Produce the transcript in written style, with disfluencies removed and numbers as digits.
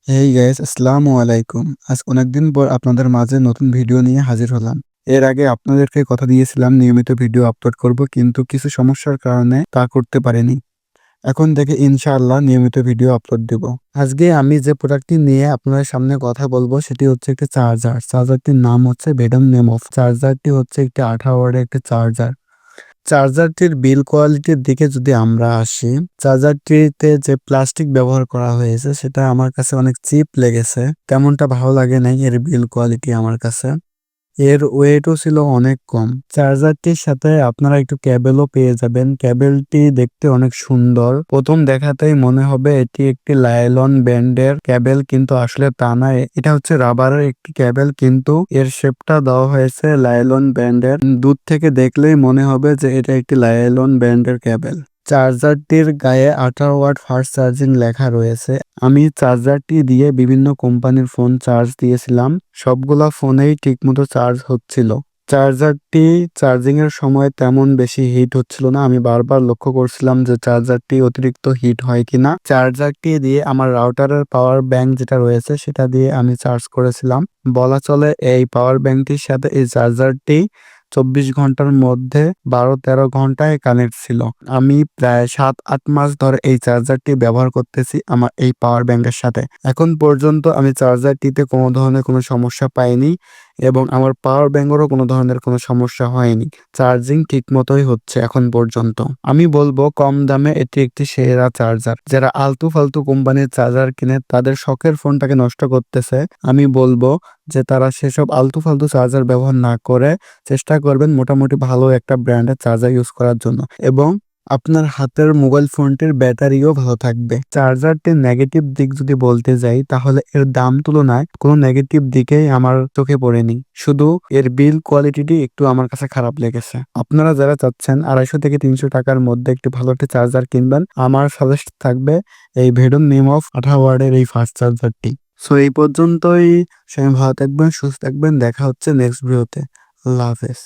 Hey guys, আসসালামু আলাইকুম। আজ অনেকদিন পর আপনাদের মাঝে নতুন ভিডিও নিয়ে হাজির হলাম। এর আগে আপনাদেরকে কথা দিয়েছিলাম নিয়মিত ভিডিও আপলোড করব, কিন্তু কিছু সমস্যার কারণে তা করতে পারিনি। এখন থেকে ইনশাআল্লাহ নিয়মিত ভিডিও আপলোড দেব। আজকে আমি যে প্রোডাক্টটি নিয়ে আপনাদের সামনে কথা বলবো সেটি হচ্ছে একটি চার্জার। চার্জারটির নাম হচ্ছে ভেডম নেমোভ। চার্জারটি হচ্ছে একটি 18 ওয়াটের একটি চার্জার। চার্জারটির বিল কোয়ালিটির দিকে যদি আমরা আসি, চার্জারটিতে যে প্লাস্টিক ব্যবহার করা হয়েছে সেটা আমার কাছে অনেক চিপ লেগেছে। তেমনটা ভালো লাগে নাই এর বিল কোয়ালিটি আমার কাছে। এর ওয়েটও ছিল অনেক কম। চার্জারটির সাথে আপনারা একটু ক্যাবেলও পেয়ে যাবেন। ক্যাবেলটি দেখতে অনেক সুন্দর। প্রথম দেখাতেই মনে হবে এটি একটি লাইলন ব্যান্ডের ক্যাবেল, কিন্তু আসলে তা না। এটা হচ্ছে রাবারের একটি ক্যাবেল, কিন্তু এর শেপটা দেওয়া হয়েছে লাইলন ব্যান্ডের। দূর থেকে দেখলেই মনে হবে যে এটা একটি লাইলন ব্যান্ডের ক্যাবেল। চার্জারটির গায়ে 18 ওয়াট ফাস্ট চার্জিং লেখা রয়েছে। আমি চার্জারটি দিয়ে বিভিন্ন কোম্পানির ফোন চার্জ দিয়েছিলাম, সবগুলা ফোনেই ঠিকমতো চার্জ হচ্ছিল। চার্জারটি চার্জিং এর সময় তেমন বেশি হিট হচ্ছিল না। আমি বারবার লক্ষ্য করছিলাম যে চার্জারটি অতিরিক্ত হিট হয় কিনা। চার্জারটি দিয়ে আমার রাউটারের পাওয়ার ব্যাংক যেটা রয়েছে সেটা দিয়ে আমি চার্জ করেছিলাম। বলা চলে এই পাওয়ার ব্যাংকটির সাথে এই চার্জারটি 24 ঘন্টার মধ্যে 12-13 ঘন্টায় কানেক্ট ছিল। আমি প্রায় 7-8 মাস ধরে এই চার্জারটি ব্যবহার করতেছি আমার এই পাওয়ার ব্যাংকের সাথে। এখন পর্যন্ত আমি চার্জারটিতে কোনো ধরনের কোনো সমস্যা পাইনি এবং আমার পাওয়ার ব্যাংকেরও কোনো ধরনের কোনো সমস্যা হয়নি। চার্জিং ঠিক মতোই হচ্ছে এখন পর্যন্ত। আমি বলবো কম দামে এটি একটি সেরা চার্জার। যারা আলতু ফালতু কোম্পানির চার্জার কিনে তাদের শখের ফোনটাকে নষ্ট করতেছে, আমি বলবো যে তারা সেসব আলতু ফালতু চার্জার ব্যবহার না করে চেষ্টা করবেন মোটামুটি ভালো একটা ব্র্যান্ডের চার্জার ইউজ করার জন্য, এবং আপনার হাতের মোবাইল ফোনটির ব্যাটারিও ভালো থাকবে। চার্জারটির নেগেটিভ দিক যদি বলতে যাই, তাহলে এর দাম তুলনায় কোনো নেগেটিভ দিকেই আমার চোখে পড়েনি। শুধু এর বিল কোয়ালিটিটি একটু আমার কাছে খারাপ লেগেছে। আপনারা যারা চাচ্ছেন 250 থেকে 300 টাকার মধ্যে একটি ভালো একটি চার্জার কিনবেন, আমার সাজেস্ট থাকবে এই ভেডম নেমোভ 18 ওয়াটের এই ফাস্ট চার্জারটি। সো এই পর্যন্তই। সবাই ভালো থাকবেন, সুস্থ থাকবেন। দেখা হচ্ছে নেক্সট ভিডিওতে। আল্লাহ হাফেজ।